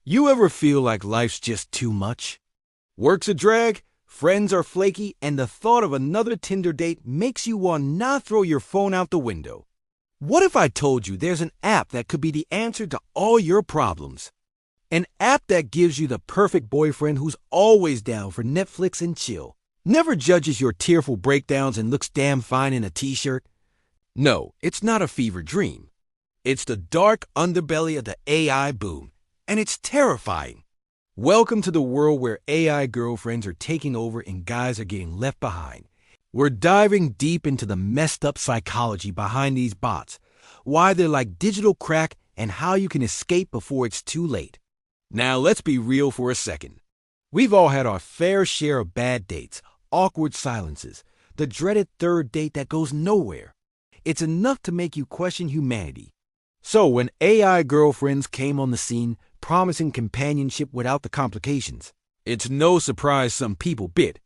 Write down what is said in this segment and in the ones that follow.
You ever feel like life's just too much? Work's a drag, friends are flaky, and the thought of another Tinder date makes you want to not throw your phone out the window. What if I told you there's an app that could be the answer to all your problems? An app that gives you the perfect boyfriend who's always down for Netflix and chill, never judges your tearful breakdowns and looks damn fine in a t-shirt? No, it's not a fever dream. It's the dark underbelly of the AI boom, and it's terrifying. Welcome to the world where AI girlfriends are taking over and guys are getting left behind. We're diving deep into the messed up psychology behind these bots, why they're like digital crack, and how you can escape before it's too late. Now let's be real for a second. We've all had our fair share of bad dates, awkward silences, the dreaded third date that goes nowhere. It's enough to make you question humanity. So when AI girlfriends came on the scene, promising companionship without the complications, it's no surprise some people bit.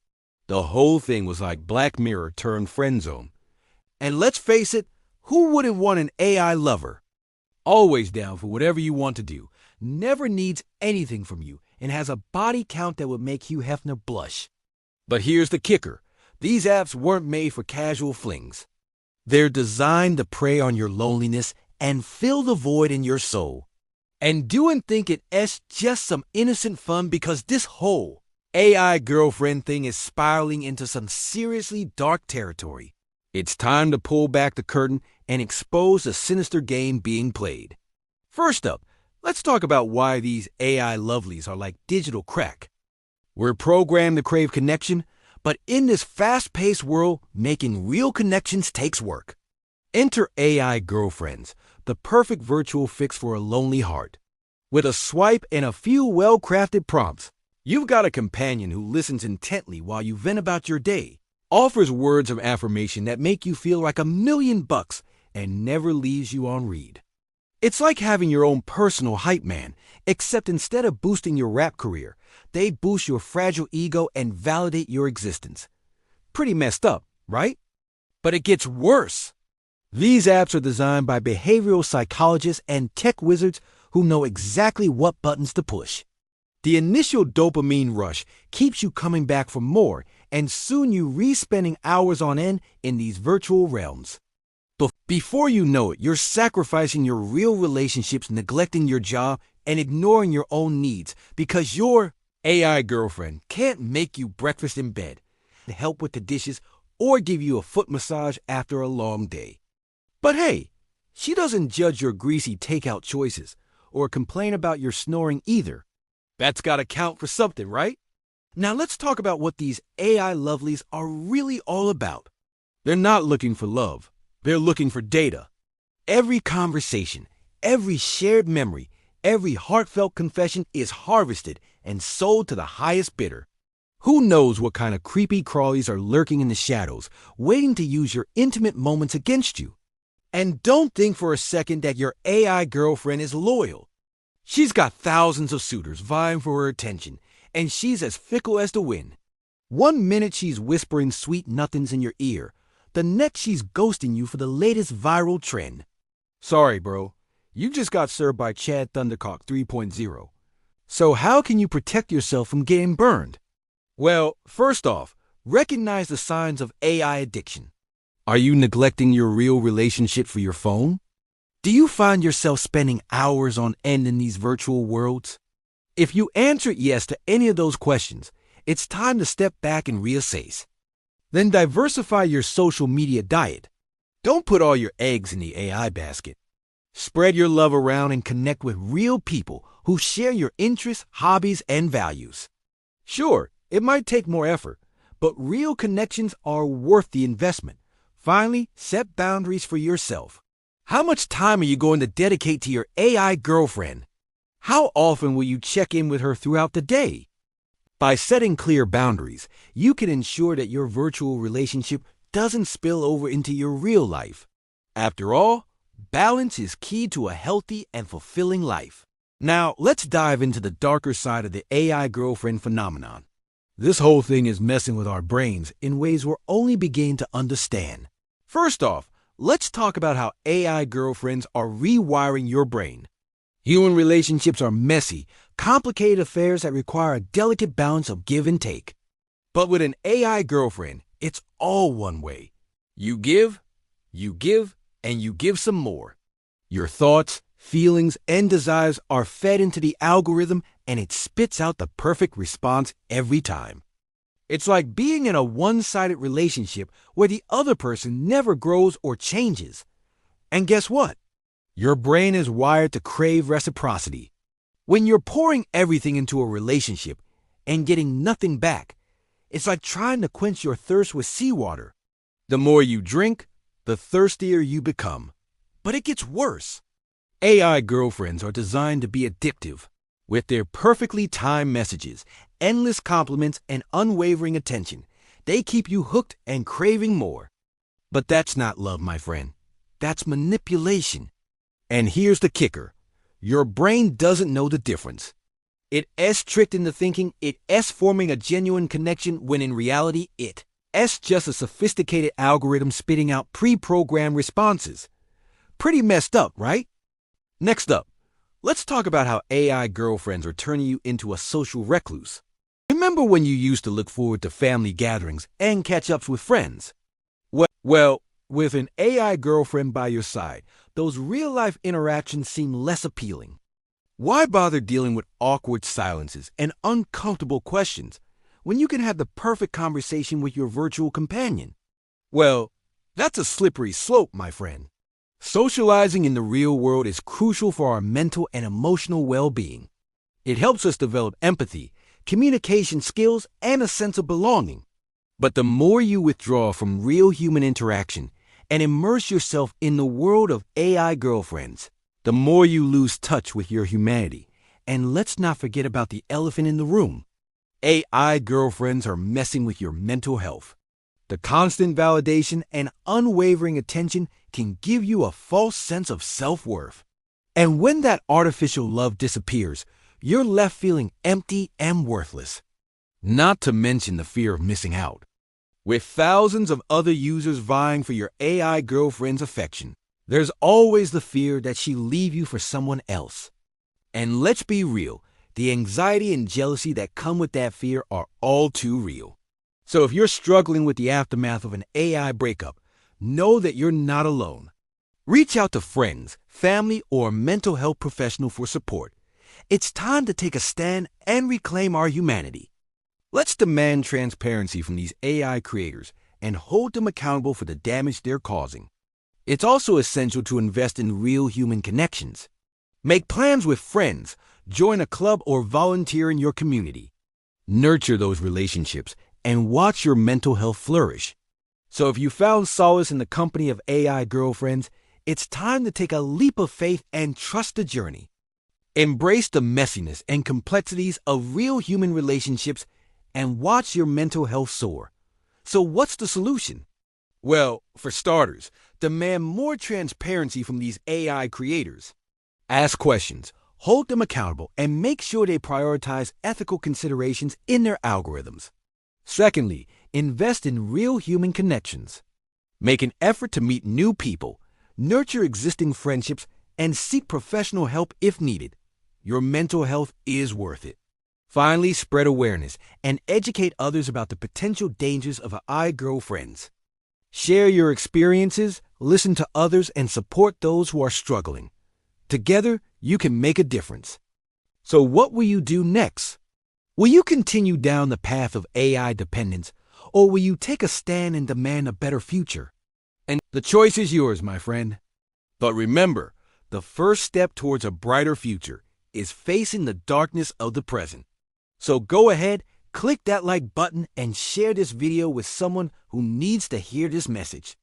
The whole thing was like Black Mirror turned friend zone. And let's face it, who wouldn't want an AI lover? Always down for whatever you want to do, never needs anything from you, and has a body count that would make Hugh Hefner blush. But here's the kicker. These apps weren't made for casual flings. They're designed to prey on your loneliness and fill the void in your soul. And do and think it's just some innocent fun, because this whole AI girlfriend thing is spiraling into some seriously dark territory. It's time to pull back the curtain and expose the sinister game being played. First up, let's talk about why these AI lovelies are like digital crack. We're programmed to crave connection, but in this fast-paced world, making real connections takes work. Enter AI girlfriends, the perfect virtual fix for a lonely heart. With a swipe and a few well-crafted prompts, you've got a companion who listens intently while you vent about your day, offers words of affirmation that make you feel like $1,000,000, and never leaves you on read. It's like having your own personal hype man, except instead of boosting your rap career, they boost your fragile ego and validate your existence. Pretty messed up, right? But it gets worse. These apps are designed by behavioral psychologists and tech wizards who know exactly what buttons to push. The initial dopamine rush keeps you coming back for more, and soon you re-spending hours on end in these virtual realms. But before you know it, you're sacrificing your real relationships, neglecting your job, and ignoring your own needs because your AI girlfriend can't make you breakfast in bed, help with the dishes, or give you a foot massage after a long day. But hey, she doesn't judge your greasy takeout choices or complain about your snoring either. That's got to count for something, right? Now let's talk about what these AI lovelies are really all about. They're not looking for love. They're looking for data. Every conversation, every shared memory, every heartfelt confession is harvested and sold to the highest bidder. Who knows what kind of creepy crawlies are lurking in the shadows, waiting to use your intimate moments against you. And don't think for a second that your AI girlfriend is loyal. She's got thousands of suitors vying for her attention, and she's as fickle as the wind. One minute she's whispering sweet nothings in your ear, the next she's ghosting you for the latest viral trend. Sorry, bro. You just got served by Chad Thundercock 3.0. So how can you protect yourself from getting burned? Well, first off, recognize the signs of AI addiction. Are you neglecting your real relationship for your phone? Do you find yourself spending hours on end in these virtual worlds? If you answered yes to any of those questions, it's time to step back and reassess. Then diversify your social media diet. Don't put all your eggs in the AI basket. Spread your love around and connect with real people who share your interests, hobbies, and values. Sure, it might take more effort, but real connections are worth the investment. Finally, set boundaries for yourself. How much time are you going to dedicate to your AI girlfriend? How often will you check in with her throughout the day? By setting clear boundaries, you can ensure that your virtual relationship doesn't spill over into your real life. After all, balance is key to a healthy and fulfilling life. Now, let's dive into the darker side of the AI girlfriend phenomenon. This whole thing is messing with our brains in ways we're only beginning to understand. First off, let's talk about how AI girlfriends are rewiring your brain. Human relationships are messy, complicated affairs that require a delicate balance of give and take. But with an AI girlfriend, it's all one way. You give, and you give some more. Your thoughts, feelings, and desires are fed into the algorithm, and it spits out the perfect response every time. It's like being in a one-sided relationship where the other person never grows or changes. And guess what? Your brain is wired to crave reciprocity. When you're pouring everything into a relationship and getting nothing back, it's like trying to quench your thirst with seawater. The more you drink, the thirstier you become. But it gets worse. AI girlfriends are designed to be addictive. With their perfectly timed messages, endless compliments, and unwavering attention, they keep you hooked and craving more. But that's not love, my friend. That's manipulation. And here's the kicker. Your brain doesn't know the difference. It's tricked into thinking it's forming a genuine connection when in reality it's just a sophisticated algorithm spitting out pre-programmed responses. Pretty messed up, right? Next up, let's talk about how AI girlfriends are turning you into a social recluse. Remember when you used to look forward to family gatherings and catch-ups with friends? Well, with an AI girlfriend by your side, those real-life interactions seem less appealing. Why bother dealing with awkward silences and uncomfortable questions when you can have the perfect conversation with your virtual companion? Well, that's a slippery slope, my friend. Socializing in the real world is crucial for our mental and emotional well-being. It helps us develop empathy, communication skills, and a sense of belonging. But the more you withdraw from real human interaction and immerse yourself in the world of AI girlfriends, the more you lose touch with your humanity. And let's not forget about the elephant in the room. AI girlfriends are messing with your mental health. The constant validation and unwavering attention can give you a false sense of self-worth. And when that artificial love disappears, you're left feeling empty and worthless. Not to mention the fear of missing out. With thousands of other users vying for your AI girlfriend's affection, there's always the fear that she'll leave you for someone else. And let's be real, the anxiety and jealousy that come with that fear are all too real. So if you're struggling with the aftermath of an AI breakup, know that you're not alone. Reach out to friends, family, or a mental health professional for support. It's time to take a stand and reclaim our humanity. Let's demand transparency from these AI creators and hold them accountable for the damage they're causing. It's also essential to invest in real human connections. Make plans with friends, join a club, or volunteer in your community. Nurture those relationships and watch your mental health flourish. So if you found solace in the company of AI girlfriends, it's time to take a leap of faith and trust the journey. Embrace the messiness and complexities of real human relationships and watch your mental health soar. So what's the solution? Well, for starters, demand more transparency from these AI creators. Ask questions, hold them accountable, and make sure they prioritize ethical considerations in their algorithms. Secondly, invest in real human connections. Make an effort to meet new people, nurture existing friendships, and seek professional help if needed. Your mental health is worth it. Finally, spread awareness and educate others about the potential dangers of AI girlfriends. Share your experiences, listen to others, and support those who are struggling. Together, you can make a difference. So what will you do next? Will you continue down the path of AI dependence, or will you take a stand and demand a better future? And the choice is yours, my friend. But remember, the first step towards a brighter future is facing the darkness of the present. So go ahead, click that like button, and share this video with someone who needs to hear this message.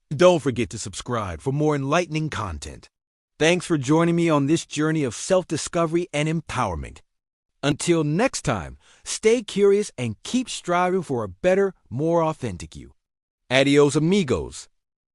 Don't forget to subscribe for more enlightening content. Thanks for joining me on this journey of self-discovery and empowerment. Until next time, stay curious and keep striving for a better, more authentic you. Adios, amigos.